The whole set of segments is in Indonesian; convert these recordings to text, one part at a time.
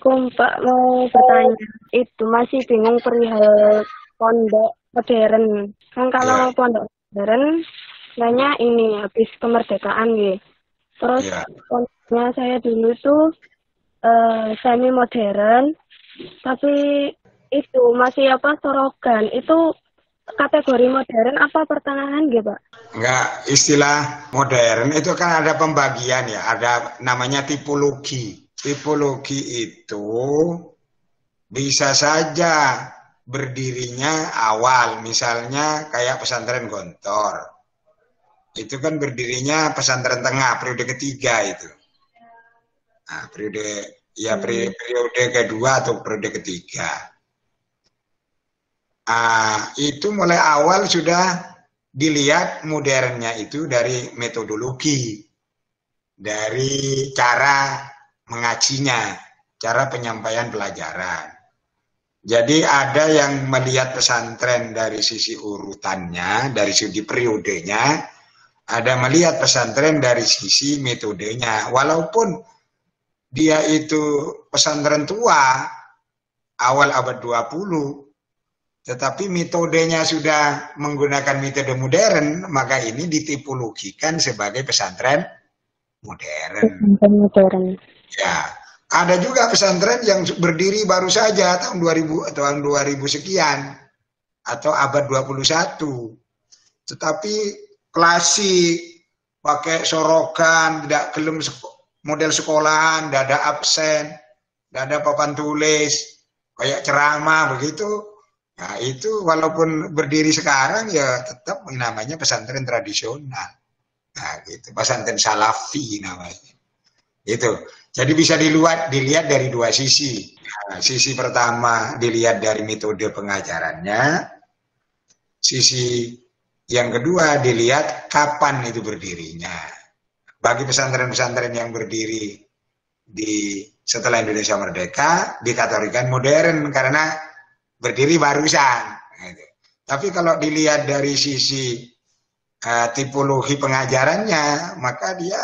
Assalamualaikum Pak, mau bertanya. Itu masih bingung perihal pondok modern. Kan Ya, kalau pondok modern, nanya ini habis kemerdekaan gitu. Terus ya. pondoknya saya dulu tuh semi modern, tapi itu masih apa sorogan. Itu kategori modern apa pertengahan gitu Pak? Enggak, istilah modern itu kan ada pembagian ya, ada namanya tipologi. Tipologi itu bisa saja berdirinya awal, misalnya kayak pesantren Gontor. Itu kan berdirinya pesantren tengah, periode ketiga itu. Nah, Hmm. periode kedua atau periode ketiga. Itu mulai awal sudah dilihat modernnya itu dari metodologi, dari cara mengajinya, cara penyampaian pelajaran. Jadi ada yang melihat pesantren dari sisi urutannya, dari segi periodenya, ada melihat pesantren dari sisi metodenya. Walaupun dia itu pesantren tua, awal abad 20, tetapi metodenya sudah menggunakan metode modern, maka ini ditipologikan sebagai pesantren modern. Pesantren modern. Ya, ada juga pesantren yang berdiri baru saja tahun 2000 atau tahun 2000 sekian atau abad 21. Tetapi klasik, pakai sorokan, tidak kelem model sekolahan, tidak ada absen, tidak ada papan tulis, kayak ceramah begitu. Nah, itu walaupun berdiri sekarang ya tetap namanya pesantren tradisional. Nah, gitu. Pesantren salafi namanya. Itu. Jadi bisa dilihat dari dua sisi. Nah, sisi pertama dilihat dari metode pengajarannya, sisi yang kedua dilihat kapan itu berdirinya. Bagi pesantren-pesantren yang berdiri di setelah Indonesia merdeka dikategorikan modern karena berdiri barusan. Gitu. Tapi kalau dilihat dari sisi tipologi pengajarannya, maka dia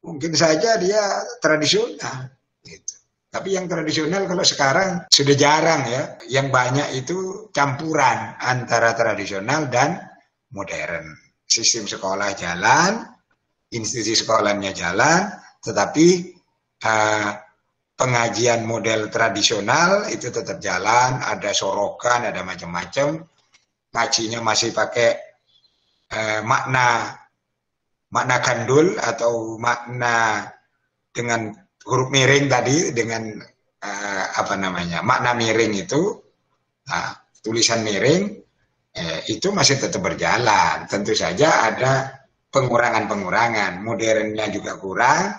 mungkin saja dia tradisional. Gitu. Tapi yang tradisional kalau sekarang sudah jarang ya. Yang banyak itu campuran antara tradisional dan modern. Sistem sekolah jalan, institusi sekolahnya jalan, tetapi uh, pengajian model tradisional itu tetap jalan, ada sorokan, ada macam-macam. Ngajinya masih pakai makna makna gandul atau makna dengan huruf miring tadi dengan apa namanya makna miring itu tulisan miring itu masih tetap berjalan. Tentu saja ada pengurangan-pengurangan, modernnya juga kurang,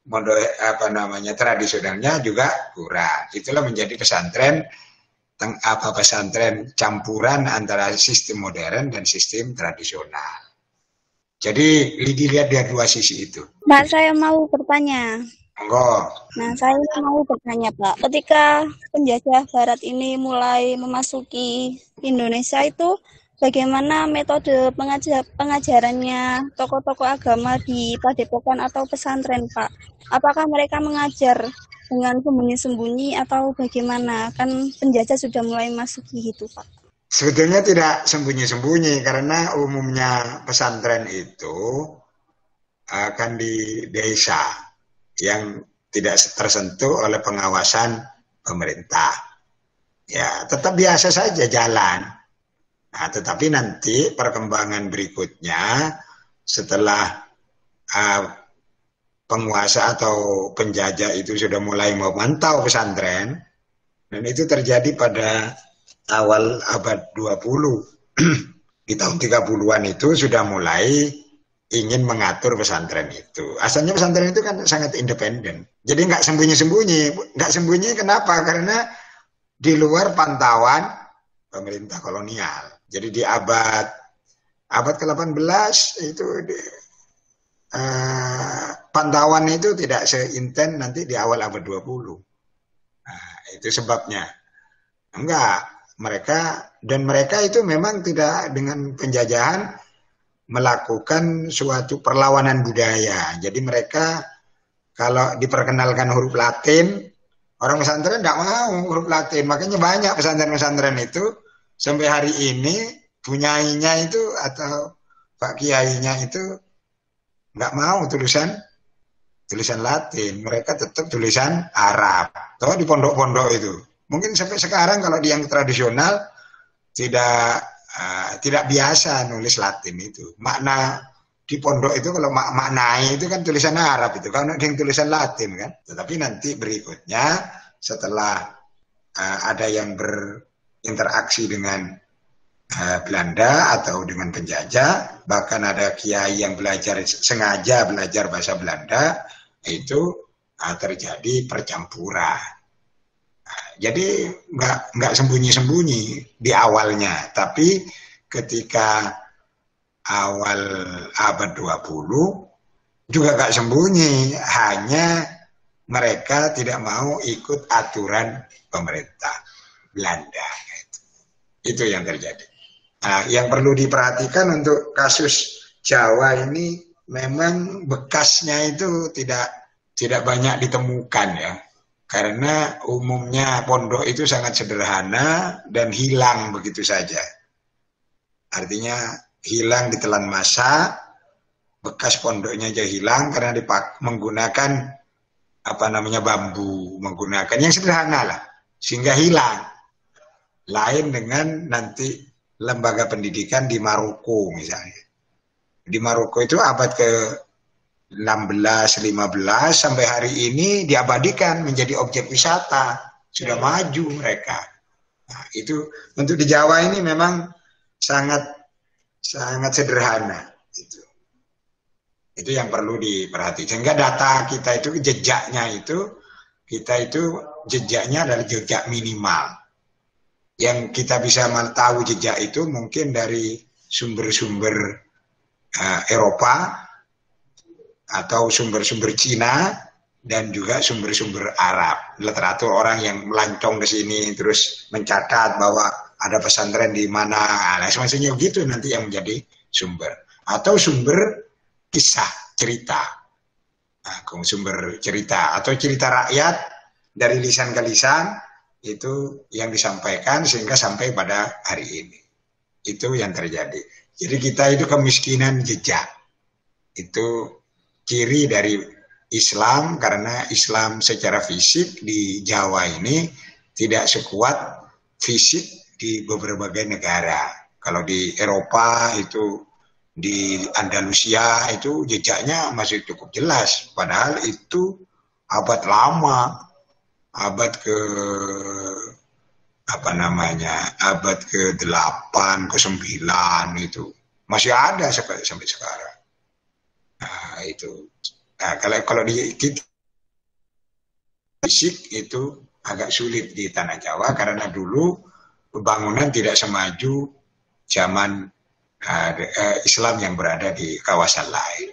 model apa namanya tradisionalnya juga kurang. Itulah menjadi pesantren pesantren campuran antara sistem modern dan sistem tradisional. Jadi dilihat dari dua sisi itu. Pak, saya mau bertanya. Enggak. Nah, saya mau bertanya, Pak. Ketika penjajah Barat ini mulai memasuki Indonesia itu, bagaimana metode pengajarannya tokoh-tokoh agama di padepokan atau pesantren, Pak? Apakah mereka mengajar dengan sembunyi-sembunyi atau bagaimana? Kan penjajah sudah mulai masuki itu, Pak. Sebetulnya tidak sembunyi-sembunyi karena umumnya pesantren itu akan di desa yang tidak tersentuh oleh pengawasan pemerintah. Ya, tetap biasa saja jalan. Nah, tetapi nanti perkembangan berikutnya setelah uh, penguasa atau penjajah itu sudah mulai memantau pesantren, dan itu terjadi pada awal abad 20. Di tahun 30-an itu sudah mulai ingin mengatur pesantren itu. Asalnya pesantren itu kan sangat independen. Jadi nggak sembunyi-sembunyi. Nggak sembunyi kenapa? Karena di luar pantauan pemerintah kolonial. Jadi di abad ke-18 itu pantauan itu tidak seintens nanti di awal abad 20. Nah, itu sebabnya. Enggak, mereka itu memang tidak dengan penjajahan melakukan suatu perlawanan budaya. Jadi mereka kalau diperkenalkan huruf Latin, Orang pesantren nggak mau huruf Latin, makanya banyak pesantren-pesantren itu sampai hari ini punyainya itu atau Pak Kiainya itu nggak mau tulisan Latin, mereka tetap tulisan Arab. Toh di pondok-pondok itu, mungkin sampai sekarang kalau di yang tradisional tidak tidak biasa nulis Latin itu. Makna di pondok itu kalau maknai itu kan tulisan Arab itu, kan ada yang tulisan Latin kan. Tetapi nanti berikutnya setelah ada yang berinteraksi dengan Belanda atau dengan penjajah, bahkan ada kiai yang sengaja belajar bahasa Belanda, itu terjadi percampuran. Jadi nggak sembunyi-sembunyi di awalnya, tapi ketika awal abad 20 juga nggak sembunyi, hanya mereka tidak mau ikut aturan pemerintah Belanda. Itu yang terjadi. Nah, yang perlu diperhatikan untuk kasus Jawa ini memang bekasnya itu tidak banyak ditemukan ya. Karena umumnya pondok itu sangat sederhana dan hilang begitu saja. Artinya hilang ditelan masa, bekas pondoknya aja hilang karena menggunakan bambu, menggunakan yang sederhana lah, sehingga hilang. Lain dengan nanti lembaga pendidikan di Maroko misalnya. Di Maroko itu abad ke-16, 15 sampai hari ini diabadikan menjadi objek wisata. Sudah maju mereka. Nah, itu untuk di Jawa ini memang sangat sederhana. Itu yang perlu diperhatikan. Sehingga data kita itu jejaknya adalah jejak minimal. Yang kita bisa tahu jejak itu mungkin dari sumber-sumber Eropa atau sumber-sumber Cina dan juga sumber-sumber Arab. Literatur orang yang melancong ke sini terus mencatat bahwa ada pesantren di mana, nah, semacamnya gitu nanti yang menjadi sumber. Atau sumber kisah, cerita. Nah, sumber cerita atau cerita rakyat dari lisan ke lisan, itu yang disampaikan sehingga sampai pada hari ini. Itu yang terjadi. Jadi kita itu kemiskinan jejak. Itu ciri dari Islam, karena Islam secara fisik di Jawa ini tidak sekuat fisik di beberapa negara. Kalau di Eropa itu, di Andalusia itu jejaknya masih cukup jelas. Padahal itu abad lama. Abad abad ke-8, ke-9 itu masih ada sampai sekarang. Nah, itu. Nah, kalau di fisik itu agak sulit di tanah Jawa karena dulu pembangunan tidak semaju zaman Islam yang berada di kawasan lain.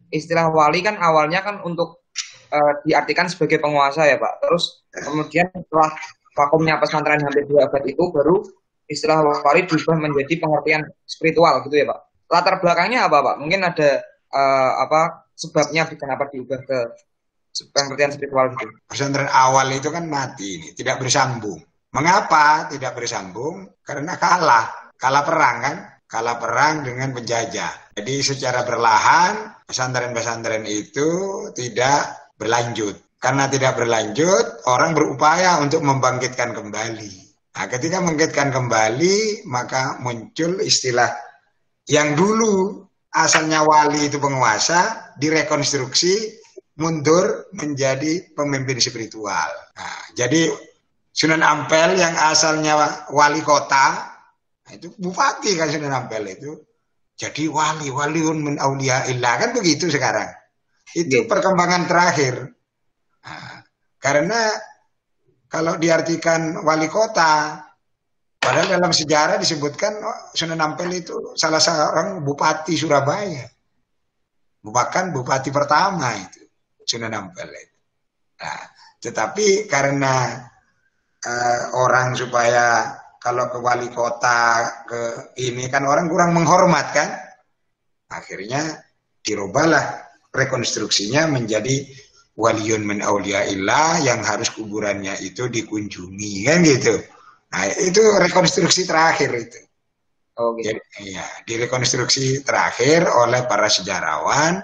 Istilah wali kan awalnya kan untuk diartikan sebagai penguasa ya Pak. Terus kemudian setelah vakumnya pesantren hampir 2 abad itu baru istilah wali berubah menjadi pengertian spiritual gitu ya Pak. Latar belakangnya apa Pak? Mungkin ada sebabnya kenapa diubah ke pengertian spiritual gitu. Pesantren awal itu kan mati ini, tidak bersambung. Mengapa tidak bersambung? Karena kalah perang kan? Kalah perang dengan penjajah. Jadi secara berlahan pesantren-pesantren itu tidak berlanjut. Karena tidak berlanjut, orang berupaya untuk membangkitkan kembali. Nah, ketika membangkitkan kembali, maka muncul istilah yang dulu asalnya wali itu penguasa, direkonstruksi, mundur menjadi pemimpin spiritual. Nah, jadi Sunan Ampel yang asalnya wali kota, nah itu bupati kan Sunan Ampel itu. Jadi waliun min auliyaillah, kan begitu sekarang. Itu perkembangan terakhir. Nah, karena kalau diartikan wali kota, padahal dalam sejarah disebutkan Sunan Ampel itu salah seorang bupati Surabaya. Bahkan bupati pertama itu Sunan Ampel itu. Nah, tetapi karena orang supaya kalau ke wali kota ke ini kan orang kurang menghormat kan, akhirnya dirubahlah rekonstruksinya menjadi waliyun min auliyaillah yang harus kuburannya itu dikunjungi, kan gitu. Nah, itu rekonstruksi terakhir itu. Oke. Jadi, ya, direkonstruksi terakhir oleh para sejarawan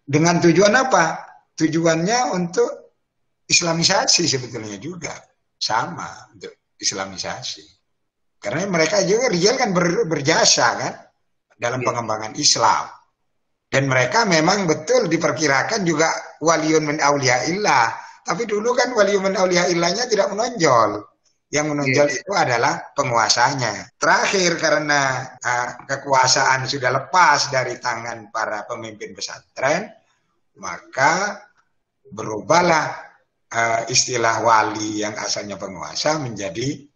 dengan tujuan apa? Tujuannya untuk islamisasi sebetulnya juga. Sama, untuk islamisasi. Karena mereka juga Rijal kan berjasa kan dalam pengembangan Islam. Dan mereka memang betul diperkirakan juga waliyun min auliyaillah. Tapi dulu kan waliyun min auliyaillahnya tidak menonjol. Yang menonjol itu adalah penguasanya. Terakhir karena kekuasaan sudah lepas dari tangan para pemimpin pesantren, maka berubahlah istilah wali yang asalnya penguasa menjadi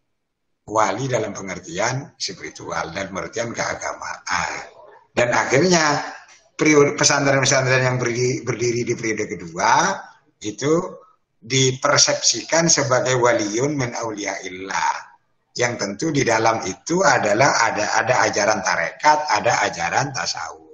wali dalam pengertian spiritual dan pengertian keagamaan. Dan akhirnya pesantren-pesantren yang berdiri di periode kedua itu dipersepsikan sebagai waliyun min auliyaillah, yang tentu di dalam itu adalah ada ajaran tarekat, ada ajaran tasawuf.